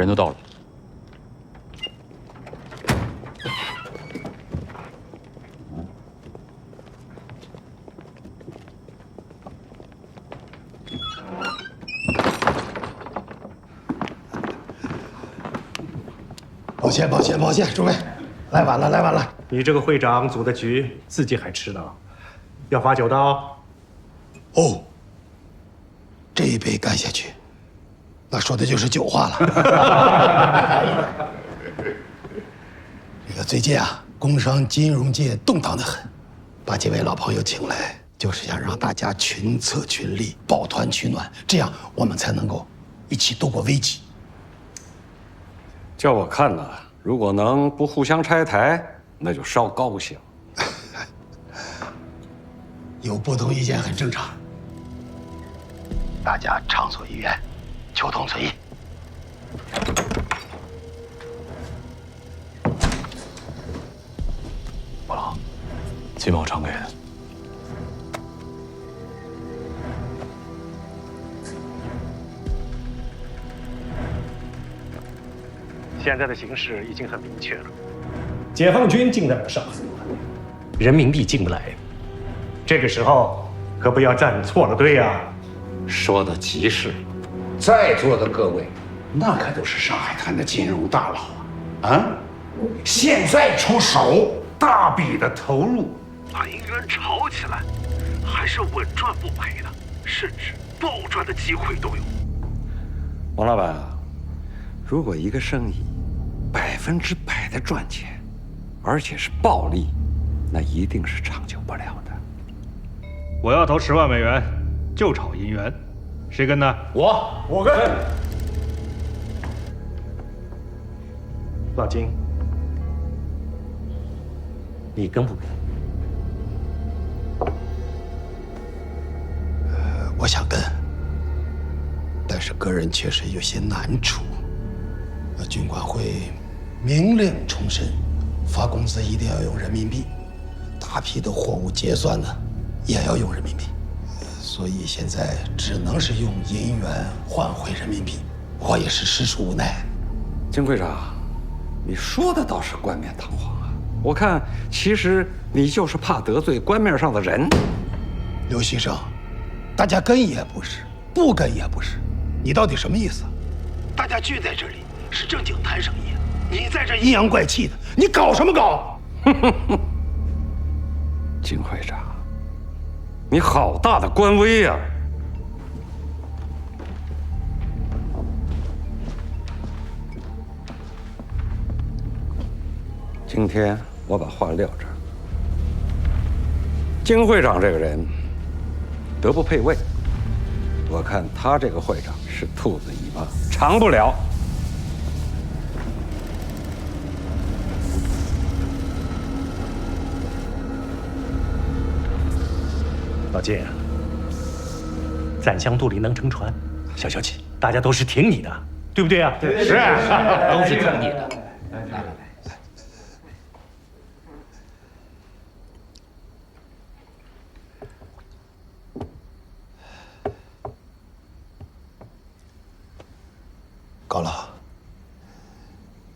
人都到了。抱歉，诸位，来晚了。你这个会长组的局，自己还迟呢，要罚酒的哦。哦，这一杯干下去，那说的就是酒话了。这个最近啊，工商金融界动荡得很，把几位老朋友请来，就是想让大家群策群力，抱团取暖，这样我们才能够一起度过危机。叫我看呢，如果能不互相拆台，那就稍高兴。有不同意见很正常，大家畅所欲言，求同存异。伯老，金茂常给的。现在的形势已经很明确了，解放军进得了上风了，人民币进不来。这个时候可不要站错了队呀！说的极是，在座的各位，那可都是上海滩的金融大佬啊！现在出手，大笔的投入，把银元炒起来，还是稳赚不赔的，甚至暴赚的机会都有。王老板啊，如果一个生意100%的赚钱，而且是暴利，那一定是长久不了的。我要投10万美元，就炒银元，谁跟呢？我跟。老金，你跟不跟？我想跟，但是个人确实有些难处。军管会明令重申，发工资一定要用人民币，大批的货物结算呢也要用人民币，所以现在只能是用银元换回人民币，我也是实属无奈。金会长，你说的倒是冠冕堂皇啊，我看其实你就是怕得罪官面上的人。刘先生，大家跟也不是，不跟也不是，你到底什么意思？大家聚在这里是正经谈生意，你在这阴阳怪气的，你搞什么搞？金会长，你好大的官威呀！今天我把话撂这儿。金会长这个人德不配位，我看他这个会长是兔子尾巴，长不了。老金，攒香肚里能撑船，消消气，大家都是挺你的，对不对啊？对，是啊，都是挺你的。高老，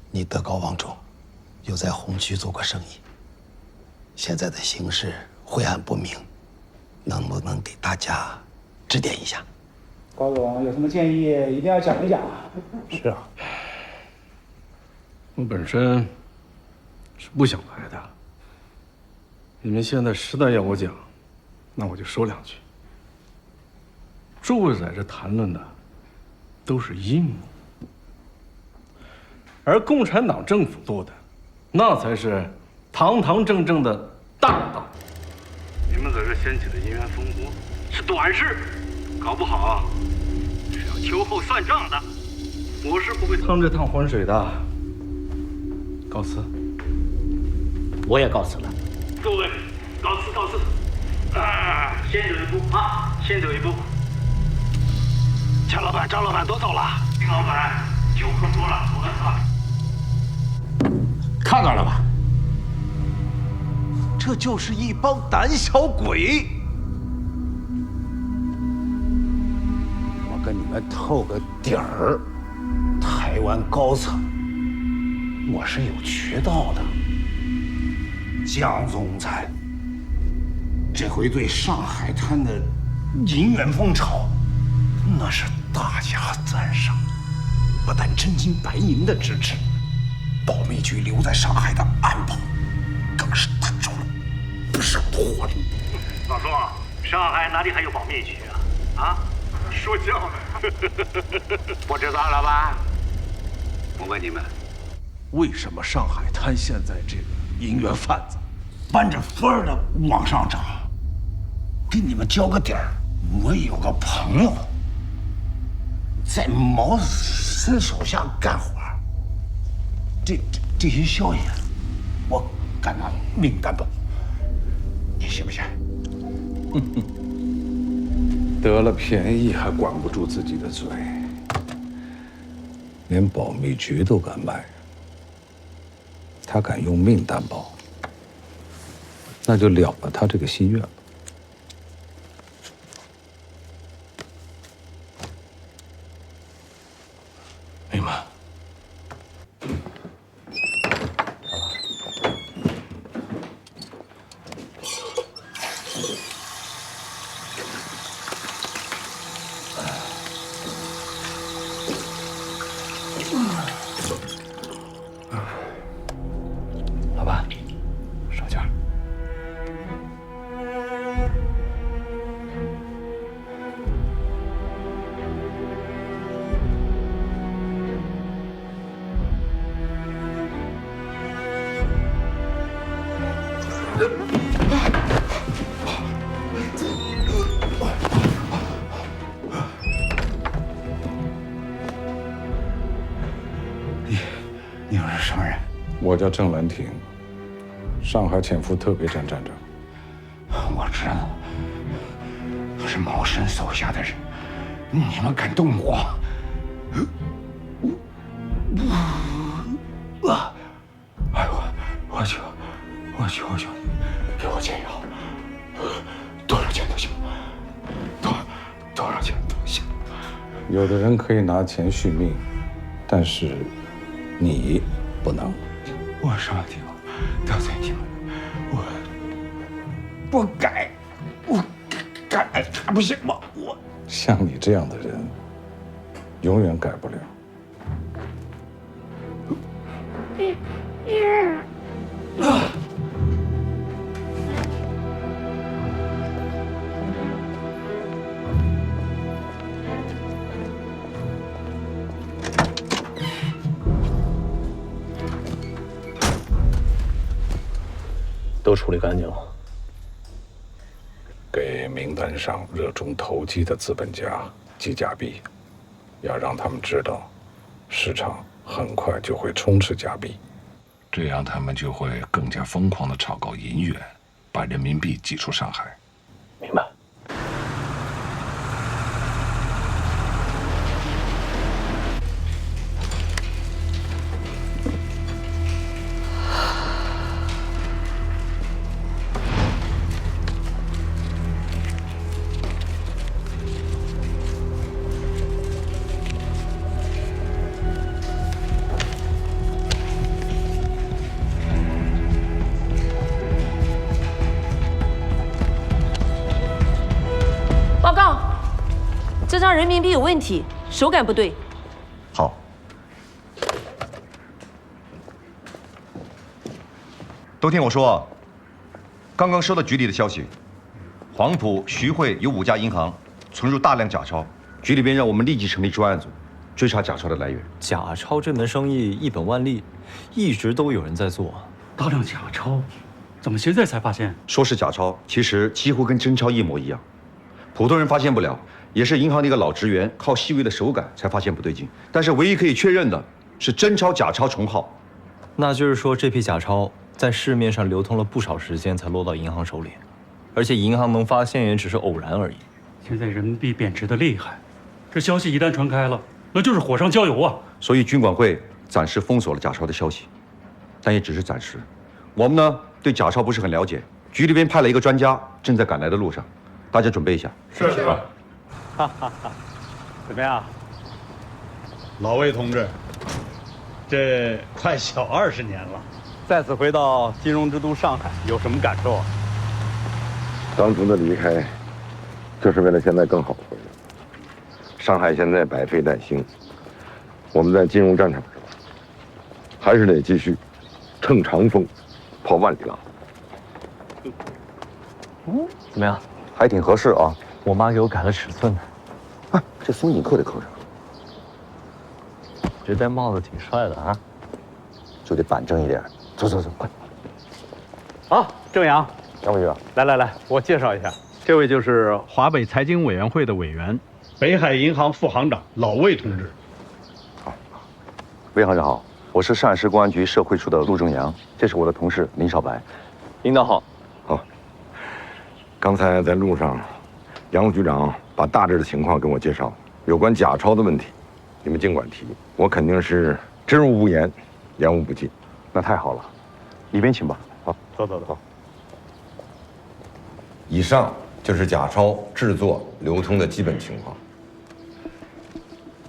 你德高望重，又在红区做过生意，现在的形势晦暗不明，能不能给大家指点一下？高总有什么建议，一定要讲一讲啊！是啊，我本身是不想来的，你们现在实在要我讲，那我就说2句。诸位在这谈论的都是阴谋，而共产党政府做的，那才是堂堂正正的大道。你们在这掀起的银元风波是短视，搞不好是要秋后算账的。我是不会趟这趟浑水的。告辞。我也告辞了。各位，告辞啊！先走一步啊！先走一步。钱老板、张老板都走了。丁老板，酒喝多了，我们走了。看到了吧？这就是一帮胆小鬼！我跟你们透个底儿，台台湾高层，我是有渠道的。江总裁这回对上海滩的银元风潮，那是大加赞赏，不但真金白银的支持，保密局留在上海的安保，更是打出了不少的火力。老宋，上海哪里还有保密局啊？啊，说教呢。不知道了吧？我问你们，为什么上海滩现在这个银元贩子搬着分儿的往上涨？给你们交个底儿，我有个朋友在毛森手下干活，这些消息，我敢拿命担保，你信不信？得了便宜还管不住自己的嘴，连保密局都敢卖，他敢用命担保，那就了了他这个心愿了。明白。老板，手绢。你又是什么人？我叫郑兰亭，上海潜伏特别站站长。我知道，我是毛森手下的人，你们敢动我？哎呦，我求你，给我解药，多少钱都行，多少钱都行。有的人可以拿钱续命，但是你不能。我什么地方得罪你们了？我改，我改还不行吗？我像你这样的人，永远改不了。都处理干净了。给名单上热衷投机的资本家寄假币，要让他们知道，市场很快就会充斥假币，这样他们就会更加疯狂地炒高银元，把人民币挤出上海。明白。报告，这张人民币有问题，手感不对。好。都听我说，刚刚收到局里的消息，黄埔、徐汇有5家银行存入大量假钞，局里边让我们立即成立专案组，追查假钞的来源。假钞这门生意一本万利，一直都有人在做。大量假钞，怎么现在才发现？说是假钞，其实几乎跟真钞一模一样。普通人发现不了，也是银行的一个老职员靠细微的手感才发现不对劲。但是唯一可以确认的是真钞假钞重号。那就是说，这批假钞在市面上流通了不少时间才落到银行手里，而且银行能发现也只是偶然而已。现在人民币贬值的厉害，这消息一旦传开了，那就是火上浇油啊！所以军管会暂时封锁了假钞的消息，但也只是暂时。我们呢对假钞不是很了解，局里边派了一个专家，正在赶来的路上。大家准备一下。是。哈哈哈，怎么样？老魏同志，这快小20年了，再次回到金融之都上海，有什么感受啊？当初的离开，就是为了现在更好的回来。上海现在百废待兴，我们在金融战场上，还是得继续乘长风，跑万里浪。怎么样？还挺合适啊！我妈给我改了尺寸呢。哎，这松紧扣得扣上，这戴帽子挺帅的啊，就得板正一点。走走走，快！好，郑阳，张委员，来，我介绍一下，这位就是华北财经委员会的委员，北海银行副行长老魏同志。好，魏行长好，我是上海市公安局社会处的陆正阳，这是我的同事林少白。领导好。好。刚才在路上，杨副局长把大致的情况跟我介绍，有关假钞的问题，你们尽管提，我肯定是知无不言，言无不尽。那太好了，里边请吧。好，走。以上就是假钞制作、流通的基本情况。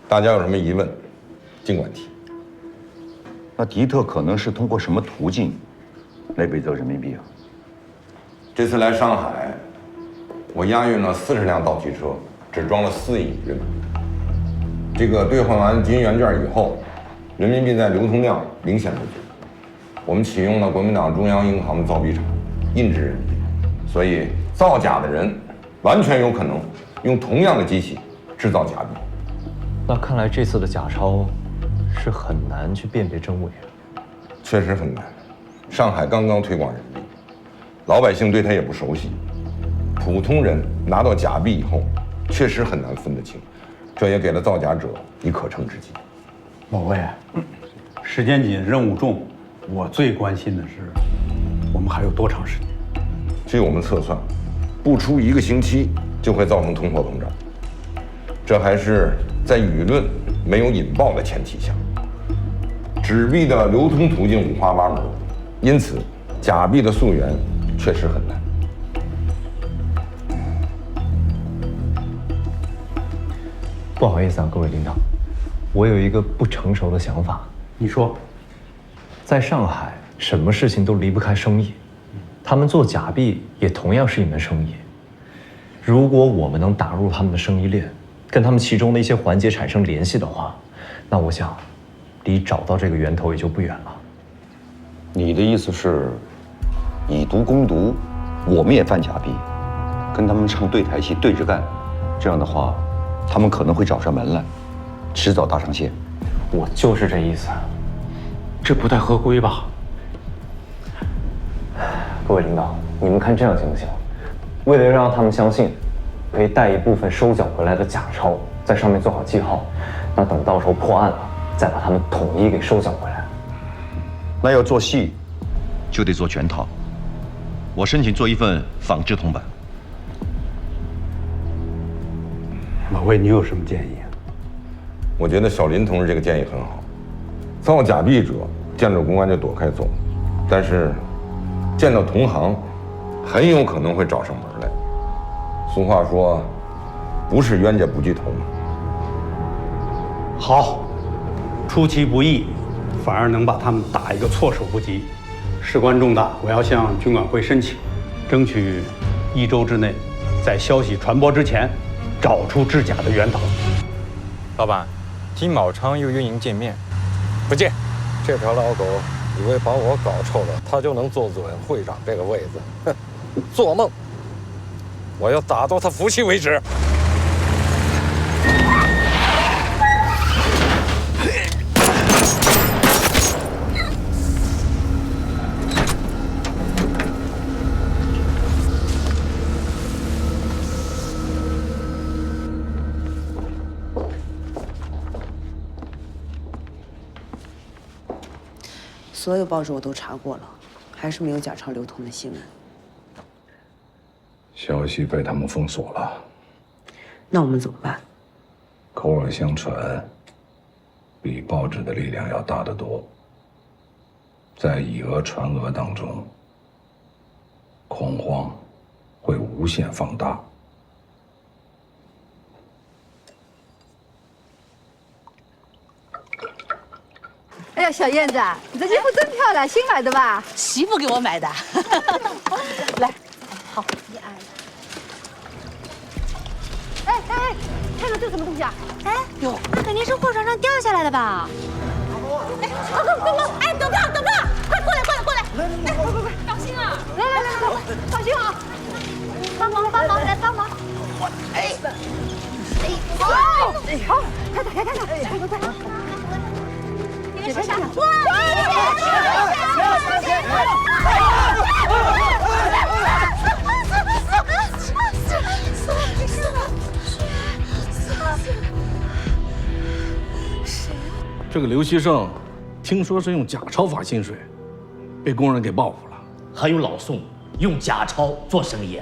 大家有什么疑问，尽管提。那迪特可能是通过什么途径来伪造人民币啊？这次来上海，我押运了40辆道具车，只装了4亿人民币。这个兑换完金圆券以后，人民币在流通量明显不足。我们启用了国民党中央银行的造币厂，印制人民币，所以造假的人完全有可能用同样的机器制造假币。那看来这次的假钞是很难去辨别真伪的。确实很难。上海刚刚推广人民币，老百姓对它也不熟悉，普通人拿到假币以后，确实很难分得清，这也给了造假者以可乘之机。老魏，时间紧，任务重，我最关心的是，我们还有多长时间？据我们测算，不出1个星期就会造成通货膨胀。这还是在舆论没有引爆的前提下。纸币的流通途径五花八门，因此假币的溯源确实很难。不好意思啊，各位领导，我有一个不成熟的想法。你说，在上海，什么事情都离不开生意，他们做假币也同样是一门生意。如果我们能打入他们的生意链，跟他们其中的一些环节产生联系的话，那我想，离找到这个源头也就不远了。你的意思是，以毒攻毒，我们也贩假币，跟他们唱对台戏对着干，这样的话，他们可能会找上门来，迟早搭上线。我就是这意思。这不太合规吧？各位领导，你们看这样行不行？为了让他们相信，可以带一部分收缴回来的假钞，在上面做好记号，那等到时候破案了，再把他们统一给收缴回来。那要做戏，就得做全套。我申请做一份仿制铜版。老魏，你有什么建议啊？我觉得小林同志这个建议很好。造假币者见着公安就躲开走，但是见到同行，很有可能会找上门来。俗话说，不是冤家不聚头嘛。好，出其不意，反而能把他们打一个措手不及。事关重大，我要向军管会申请，争取1周之内，在消息传播之前，找出制假的源头。老板，金宝昌又运营见面，不见。这条老狗以为把我搞臭了，他就能坐稳会长这个位子？哼，做梦！我要打到他服气为止。所有报纸我都查过了，还是没有假钞流通的新闻。消息被他们封锁了。那我们怎么办？口耳相传，比报纸的力量要大得多。在以讹传讹当中，恐慌会无限放大。哎呀，呀，小燕子，你这衣服真漂亮，新买的吧？媳妇给我买的。来，好，你按。哎，看看这什么东西啊？哎，哟，那肯定是货船上掉下来的吧？哎，等等，哎，等等，快过来！来，快，小心啊！来，小心啊！帮忙，来帮忙！好，开打！快！你们谁上？这个刘锡胜，听说是用假钞发薪水，被工人给报复了。还有老宋用假钞做生意，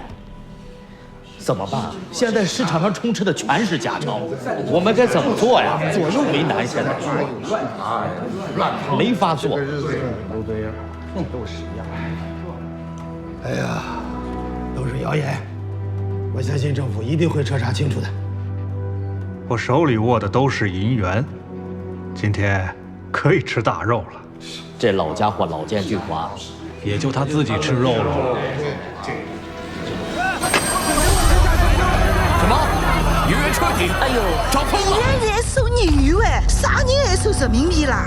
怎么办？现在市场上充斥的全是假钞，我们该怎么做呀？左右为难，现在没法做。都这样，都是一样。哎呀，都是谣言，我相信政府一定会彻查清楚的。我手里握的都是银元，今天可以吃大肉了。这老家伙老奸巨猾，也就他自己吃肉了。什么？银元彻底？哎呦，找疯了！现在收银元，啥人还收人民币啦？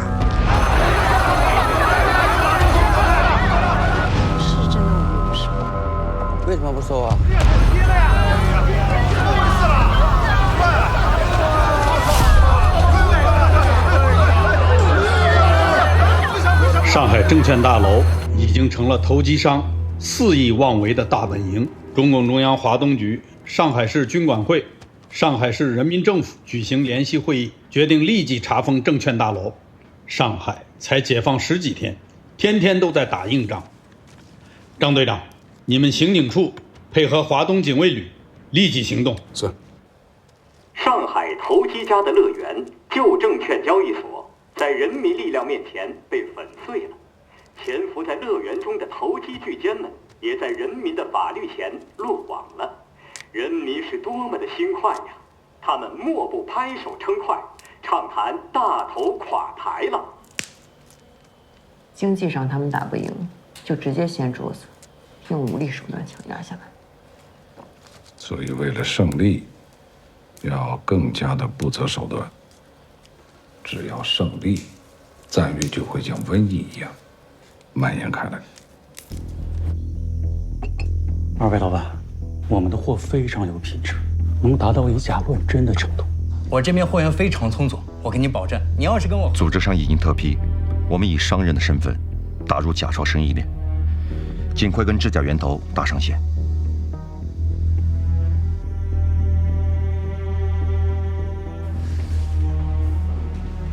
是真的我们不收，为什么不收啊？上海证券大楼已经成了投机商肆意妄为的大本营。中共中央华东局、上海市军管会、上海市人民政府举行联席会议，决定立即查封证券大楼。上海才解放10几天，天天都在打硬仗。张队长，你们刑警处配合华东警卫旅立即行动。是。上海投机家的乐园旧证券交易所在人民力量面前被粉碎了，潜伏在乐园中的投机巨奸们也在人民的法律前落网了。人民是多么的心快呀！他们莫不拍手称快，畅谈大头垮台了。经济上他们打不赢，就直接掀桌子，用武力手段强压下来。所以为了胜利，要更加的不择手段。只要胜利，赞誉就会像瘟疫一样蔓延开来。二位老板，我们的货非常有品质，能达到以假乱真的程度。我这边货源非常充足，我给你保证，你要是跟我组织上已经特批，我们以商人的身份打入假钞生意链，尽快跟制假源头搭上线。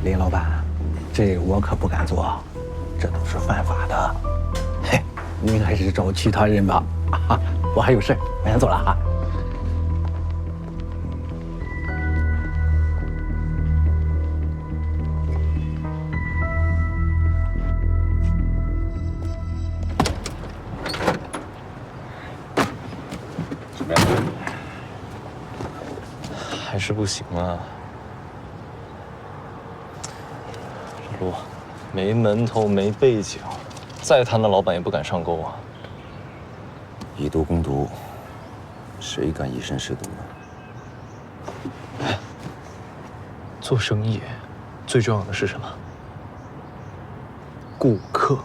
林老板，这我可不敢做，这都是犯法的。嘿，您还是找其他人吧。啊，我还有事，我先走了啊。怎么样？还是不行啊。路，没门头没背景，再贪的老板也不敢上钩啊。以毒攻毒，谁敢以身试毒呢？做生意最重要的是什么？顾客，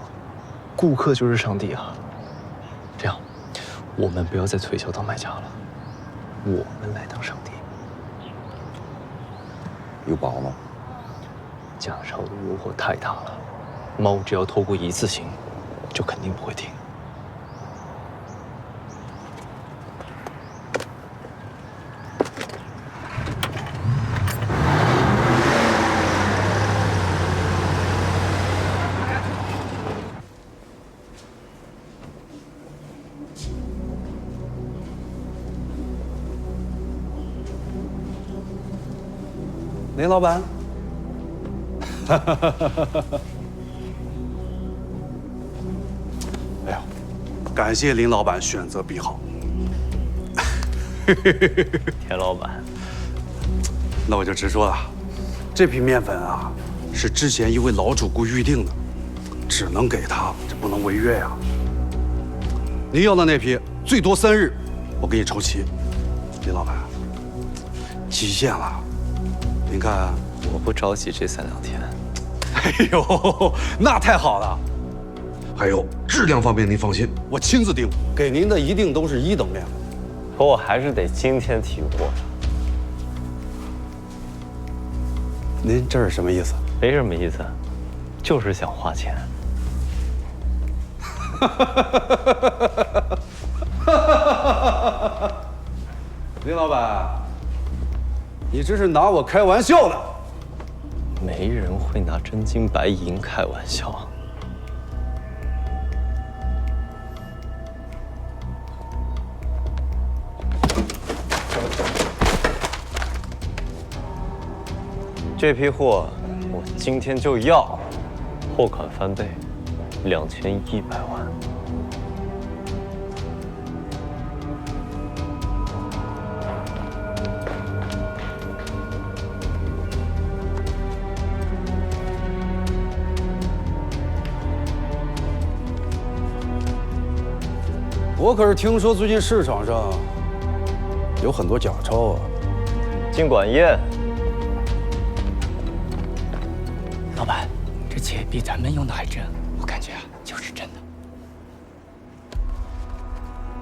顾客就是上帝啊！这样，我们不要再推销当卖家了，我们来当上帝。有把握吗？假钞的诱惑太大了，猫只要透过一次性，就肯定不会停。林老板。哎呦，感谢林老板选择币好。田老板，那我就直说了，这批面粉啊，是之前一位老主顾预定的，只能给他，这不能违约呀。您要的那批最多3日，我给你筹齐。林老板，极限了，您看。我不着急这3、2天。哎呦，那太好了。还有质量方面，您放心，我亲自订，给您的一定都是1等面。可我还是得今天提货。您这是什么意思？没什么意思，就是想花钱。林老板，你这是拿我开玩笑呢？没人会拿真金白银开玩笑。这批货我今天就要，货款翻倍，2100万。我可是听说最近市场上有很多假钞啊。尽管验。老板，这钱比咱们用的还真，我感觉啊，就是真的。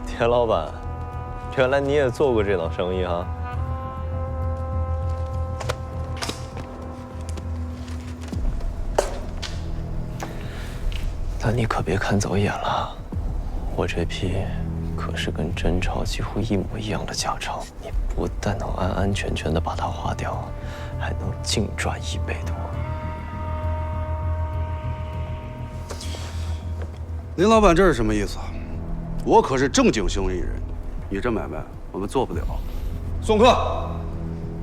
田老板，原来你也做过这档生意哈？但你可别看走眼了。我这批可是跟真钞几乎一模一样的假钞，你不但能安安全全的把它花掉，还能净赚1倍多。林老板，这是什么意思？我可是正经生意人，你这买卖我们做不了。送客。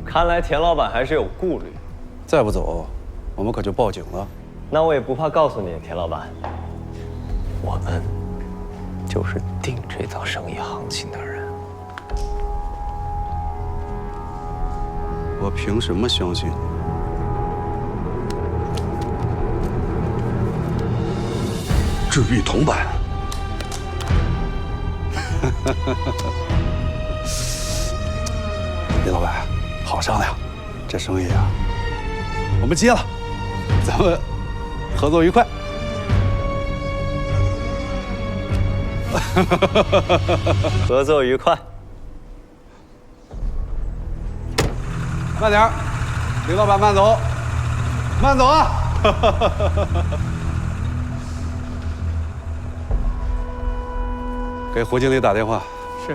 看来田老板还是有顾虑。再不走，我们可就报警了。那我也不怕告诉你，田老板，我们就是定这档生意行情的人。我凭什么相信你？至于铜板，林老板，好商量，这生意啊，我们接了，咱们合作愉快。合作愉快。慢点，林老板慢走，慢走啊！给胡经理打电话。是。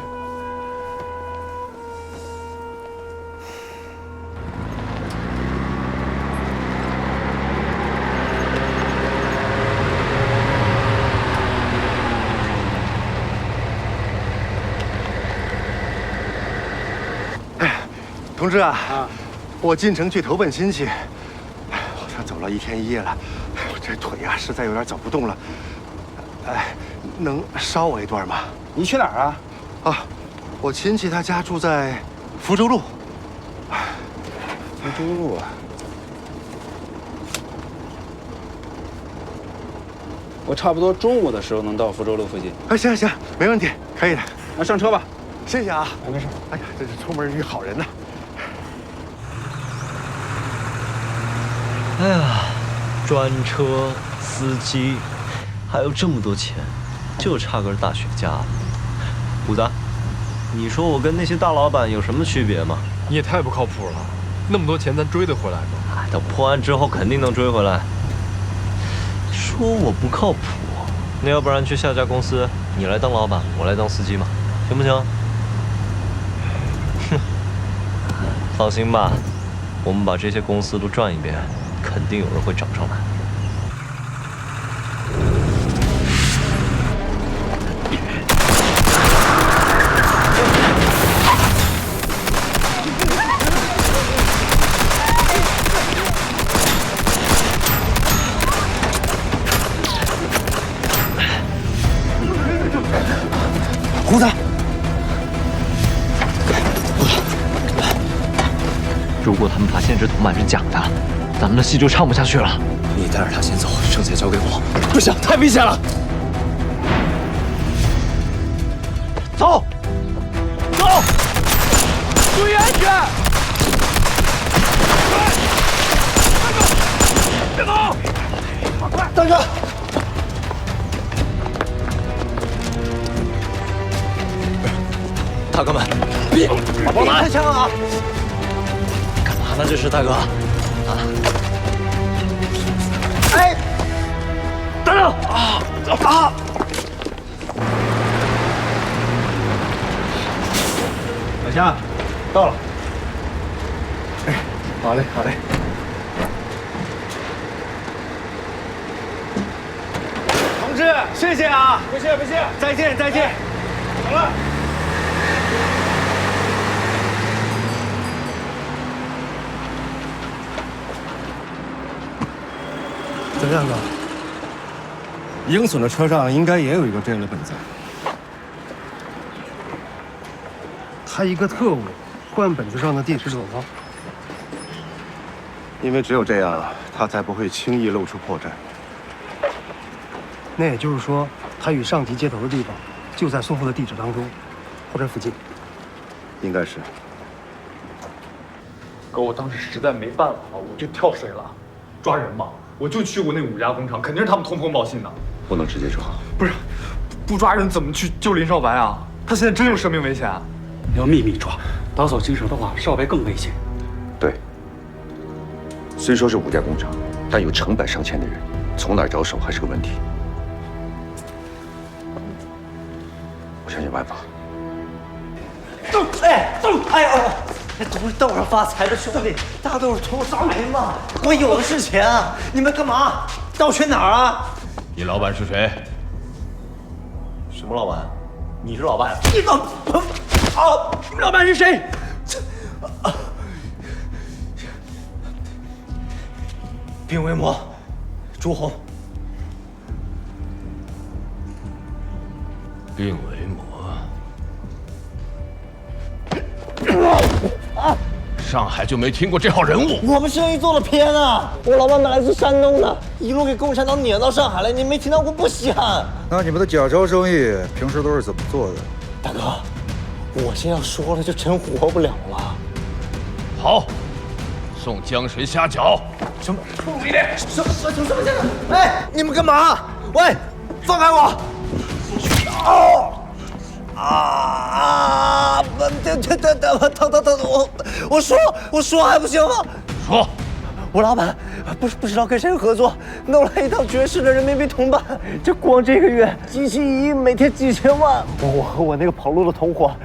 同志啊，我进城去投奔亲戚，好像走了1天1夜了，我这腿呀实在有点走不动了。哎，能捎我一段吗？你去哪儿啊？啊，我亲戚他家住在福州路。福州路啊，我差不多中午的时候能到福州路附近。啊，行行，没问题，可以的。那上车吧。谢谢啊。没事。哎呀，真是出门遇好人呐。哎呀，专车、司机，还有这么多钱，就差根大雪茄了。虎子，你说我跟那些大老板有什么区别吗？你也太不靠谱了，那么多钱咱追得回来吗？等破案之后肯定能追回来。说我不靠谱，那要不然去下家公司，你来当老板，我来当司机嘛，行不行？哼，放心吧，我们把这些公司都转一遍。肯定有人会找上来。胡子，如果他们发现这铜板是假的，咱们的戏就唱不下去了。你带着他先走，剩下交给我。不行，太危险了。走，走，注意安全！别走！快，大哥！大哥们，别开枪啊！干嘛呢？这是大哥啊！哎，等等啊！小夏，到了。哎，好嘞，好嘞。同志，谢谢啊！不谢不谢，再见再见。走了。怎么样，哥？鹰隼的车上应该也有一个这样的本子。他一个特务换本子上的地址怎么了？因为只有这样，他才不会轻易露出破绽。那也就是说，他与上级接头的地方就在送货的地址当中，或者附近。应该是。哥，我当时实在没办法，我就跳水了。抓人嘛，我就去过那5家工厂，肯定是他们通风报信的。不能直接抓。不是，不抓人怎么去救林少白啊？他现在真有生命危险。要秘密抓，打草惊蛇的话，少白更危险。对。虽说是5家工厂，但有成百上千的人，从哪儿着手还是个问题。我想想办法。哎，哎呦！都是道上发财的兄弟，大家都是图扫雷嘛。我有的是钱啊，你们干嘛？盗去哪儿啊？你老板是谁？什么老板？你是老板？你老啊！你们老板是谁？病危魔，朱红。病危魔。上海就没听过这号人物。我们生意做得偏啊！我老板本来是山东的，一路给共产党撵到上海来，你没听到过不稀罕。那你们的假钞生意平时都是怎么做的？大哥，我先要说了，就真活不了了。好，送江神虾饺。什么？注意点！什么？哎，你们干嘛？喂，放开我！疼！我说还不行吗？说，我老板不知道跟谁合作，弄来一套绝世的人民币铜板，这光这个月机器一每天几千万。我和我那个跑路的同伙，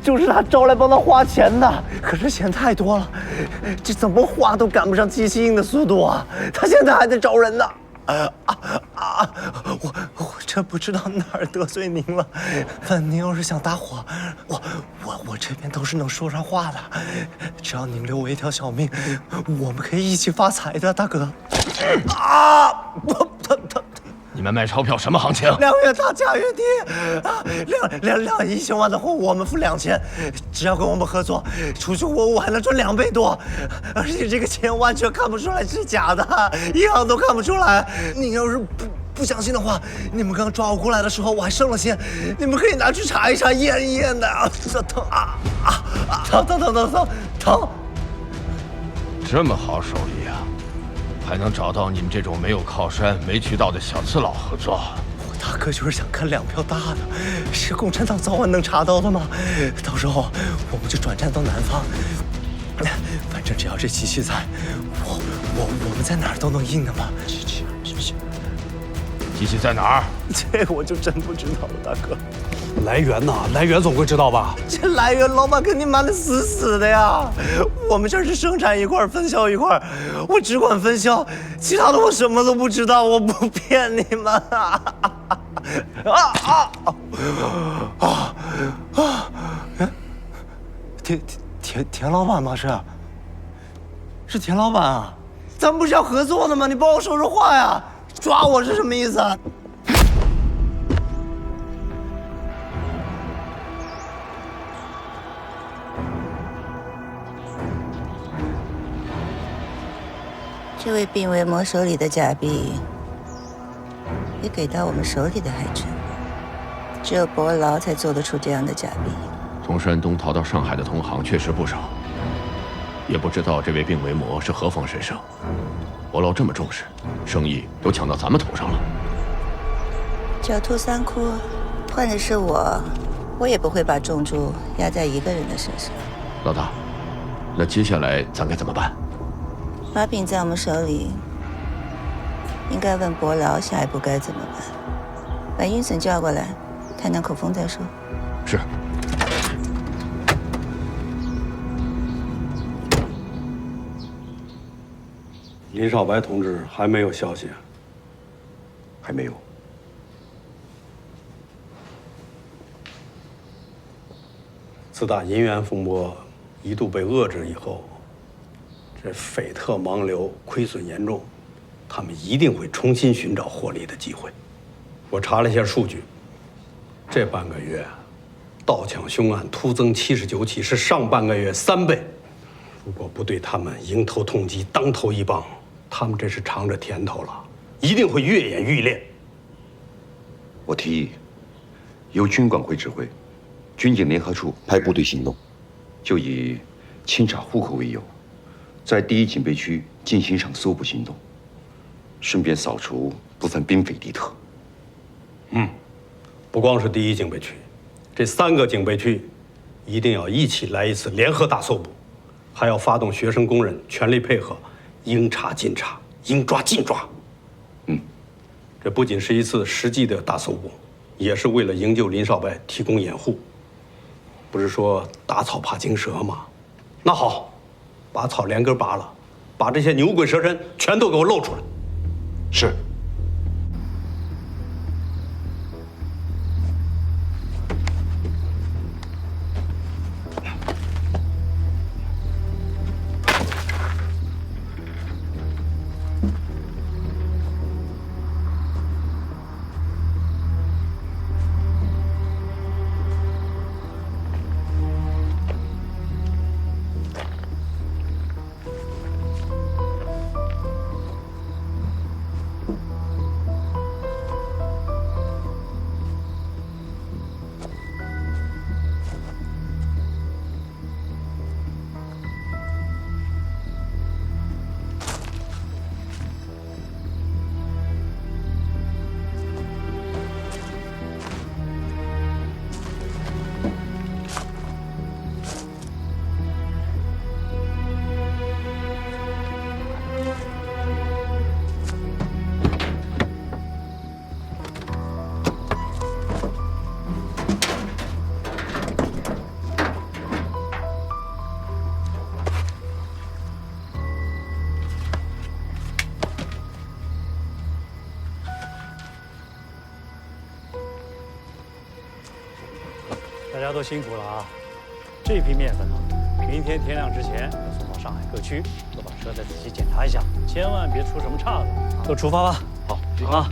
就是他招来帮他花钱的，可是钱太多了，这怎么花都赶不上机器印的速度啊！他现在还在找人呢。我真不知道哪儿得罪您了。但您要是想搭伙，我这边都是能说上话的。只要您留我一条小命，我们可以一起发财的，大哥。你们卖钞票什么行情？2月大价月低，2亿1000万的货我们付2000，只要跟我们合作，出去货物还能赚2倍多，而且这个钱完全看不出来是假的，银行都看不出来。你要是不相信的话，你们刚抓我过来的时候我还剩了些，你们可以拿去查一查，验一验的。疼！这么好手艺啊！还能找到你们这种没有靠山、没渠道的小次佬合作？我大哥就是想看2票大的，是共产党早晚能查到的吗？到时候我们就转战到南方，反正只要这机器在，我们在哪儿都能印的嘛。机器在哪儿？这我就真不知道了，大哥。来源呐，来源总会知道吧？这来源老板肯定瞒得死死的呀！我们这是生产一块，分销一块，我只管分销，其他的我什么都不知道，我不骗你们田老板吗？是田老板啊！咱们不是要合作的吗？你帮我说说话呀！抓我是什么意思啊？这位病危魔手里的假币，也给到我们手里的还真。只有伯劳才做得出这样的假币。从山东逃到上海的同行确实不少，也不知道这位病危魔是何方神圣。伯劳这么重视，生意都抢到咱们头上了。狡兔三窟，换的是我，我也不会把重注压在一个人的身上。老大，那接下来咱该怎么办？把柄在我们手里，应该问伯劳下一步该怎么办。把阴森叫过来，谈谈口风再说。是。林少白同志还没有消息。还没有。自打银元风波一度被遏制以后，这斐特盲流亏损严重，他们一定会重新寻找获利的机会。我查了一下数据，这半个月盗抢凶案突增79起，是上半个月3倍。如果不对他们迎头痛击、当头一棒，他们这是尝着甜头了，一定会越演愈烈。我提议，由军管会指挥，军警联合处派部队行动，就以清查户口为由，在第一警备区进行一场搜捕行动，顺便扫除部分兵匪地特。不光是第一警备区，这3个警备区一定要一起来一次联合大搜捕，还要发动学生工人全力配合，应查尽查，应抓尽抓。这不仅是一次实际的大搜捕，也是为了营救林少白提供掩护。不是说打草怕惊蛇吗？那好，把草连根拔了，把这些牛鬼蛇神全都给我露出来。是。大家都辛苦了啊！这批面粉呢，明天天亮之前要送到上海各区，都把车再仔细检查一下，千万别出什么岔子。都出发吧。好，啊。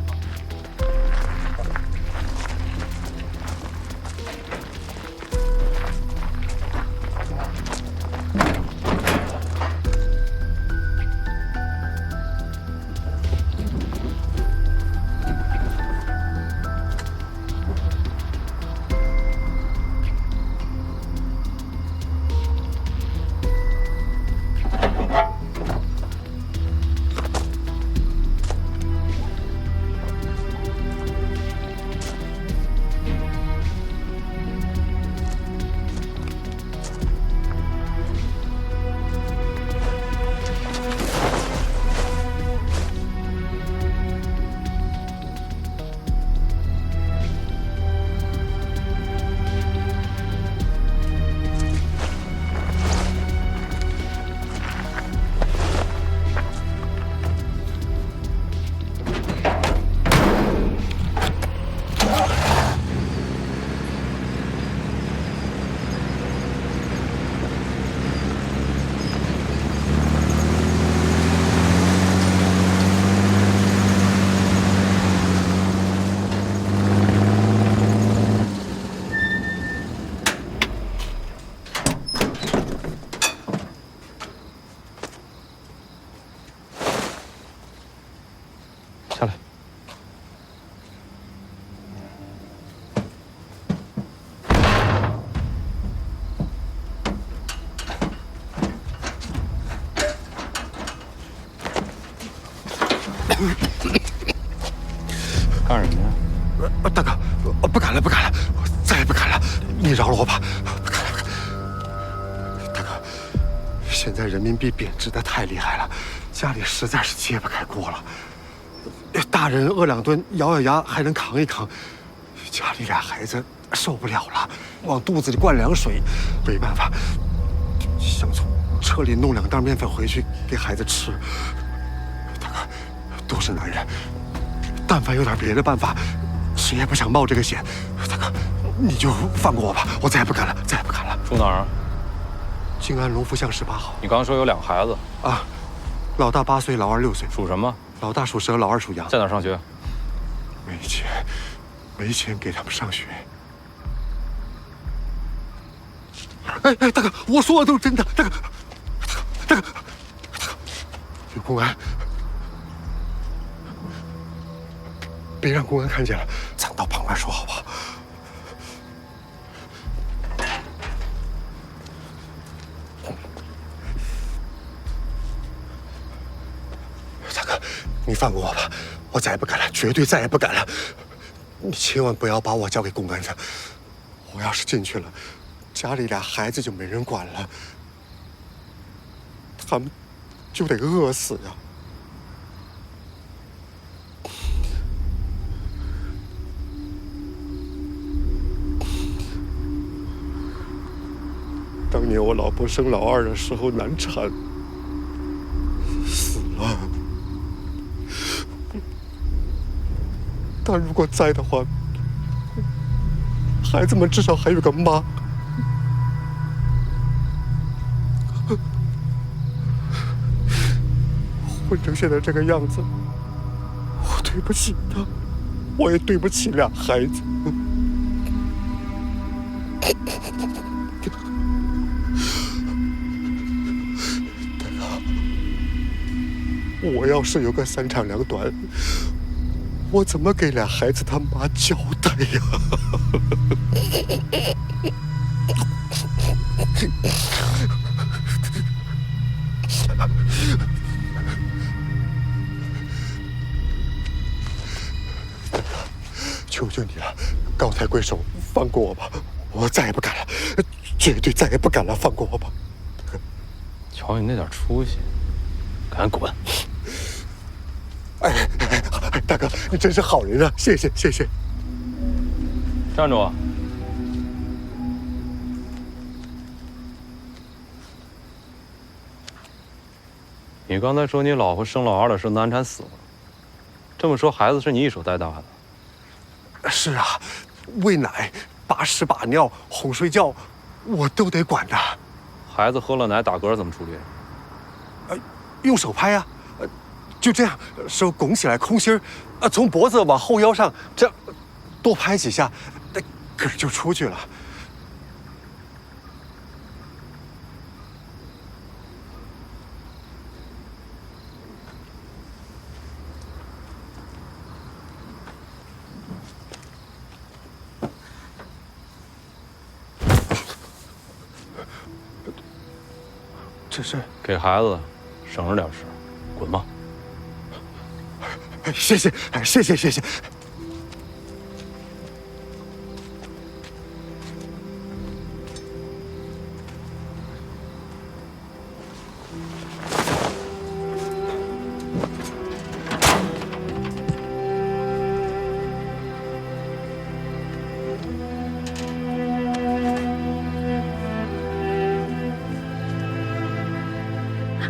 大哥，不敢了，不敢了，我再也不敢了，你饶了我吧，不敢了，不敢了。大哥，现在人民币贬值的太厉害了，家里实在是揭不开锅了。大人饿2顿，咬咬牙还能扛一扛，家里俩孩子受不了了，往肚子里灌凉水，没办法，想从车里弄2袋面粉回去给孩子吃。大哥，都是男人，但凡有点别的办法，谁也不想冒这个险。大哥，你就放过我吧，我再也不敢了，再也不敢了。住哪儿？静安龙福巷18号。你刚说有2个孩子啊，老大8岁，老二6岁。属什么？老大属蛇，老二属羊。在哪儿上学？没钱，没钱给他们上学。哎，大哥，我说的都是真的，大哥，有公安，别让公安看见了，咱到旁边说好不好？大哥，你放过我吧，我再也不敢了，绝对再也不敢了。你千万不要把我交给公安上，我要是进去了，家里俩孩子就没人管了，他们就得饿死呀。当年我老婆生老二的时候难产，死了。但如果在的话，孩子们至少还有个妈。混成现在这个样子，我对不起他，我也对不起俩孩子。我要是有个3长2短，我怎么给俩孩子他妈交代呀？求求你了，高抬贵手，放过我吧！我再也不敢了，绝对再也不敢了，放过我吧！瞧你那点出息，赶紧滚！哎，大哥，你真是好人啊！谢谢，谢谢。站住！你刚才说你老婆生老二的时候难产死了，这么说孩子是你一手带大的？是啊，喂奶、把屎把尿、哄睡觉，我都得管的。孩子喝了奶打嗝怎么处理？用手拍啊，就这样，手拱起来空心儿，从脖子往后腰上这样多拍几下，嗝就出去了。这是给孩子省着点事，滚吧。谢谢，谢谢，谢谢。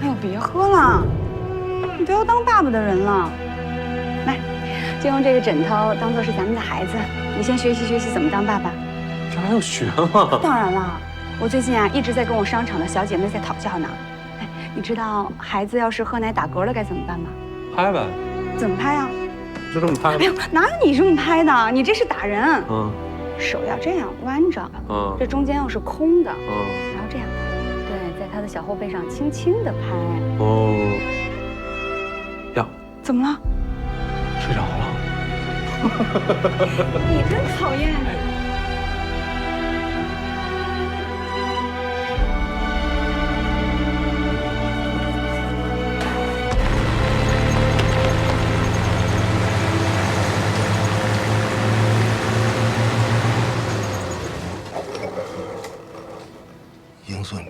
哎呦，别喝了，你不要当爸爸的人了。来，就用这个枕头当做是咱们的孩子，你先学习学习怎么当爸爸。这还用学吗？当然了，我最近啊一直在跟我商场的小姐妹在讨教呢。哎，你知道孩子要是喝奶打嗝了该怎么办吗？拍呗。怎么拍啊？就这么拍。哎呦，哪有你这么拍的？你这是打人。嗯。手要这样弯着，这中间要是空的，然后这样，对，在他的小后背上轻轻的拍。哦。呀，怎么了？睡着了。你真讨厌。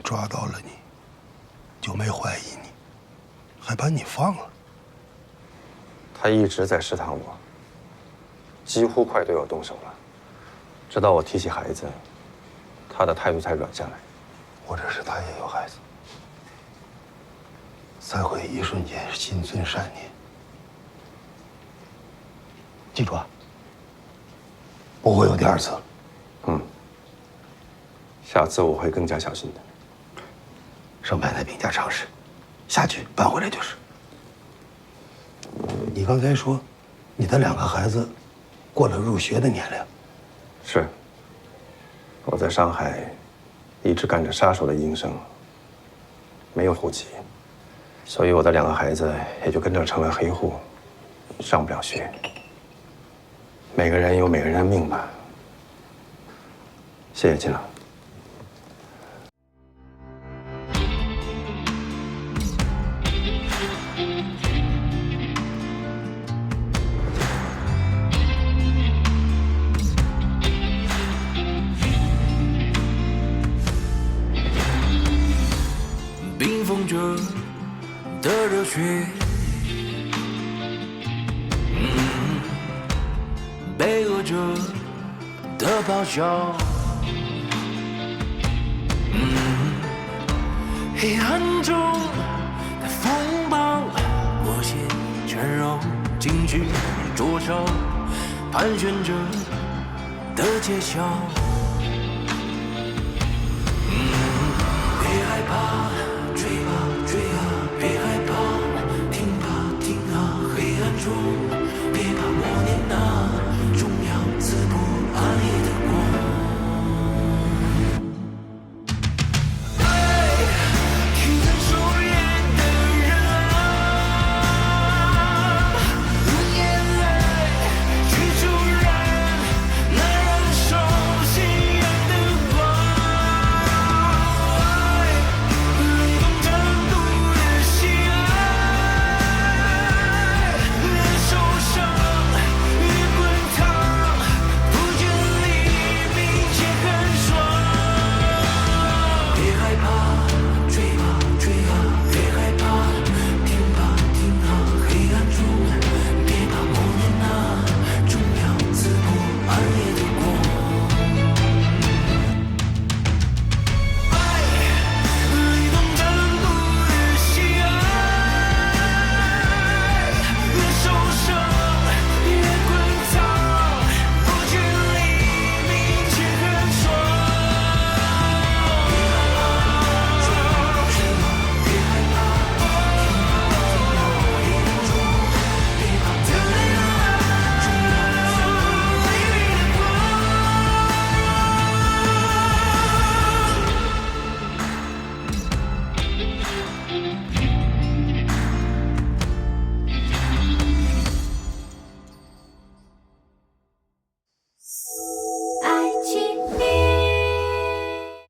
抓到了你，就没怀疑你，还把你放了。他一直在试探我，几乎快对我动手了。直到我提起孩子，他的态度才软下来。或者是他也有孩子，才会一瞬间心存善念。记住啊，不会有第二次。下次我会更加小心的。胜败乃兵家常事，下去搬回来就是。你刚才说，你的2个孩子过了入学的年龄。是。我在上海一直干着杀手的营生，没有户籍，所以我的2个孩子也就跟着成了黑户，上不了学。每个人有每个人的命吧。谢谢金老。冰封着的热血，被饿着的咆哮，黑暗中的风暴，我写缠绕进去灼烧，盘旋着的街角，别害怕。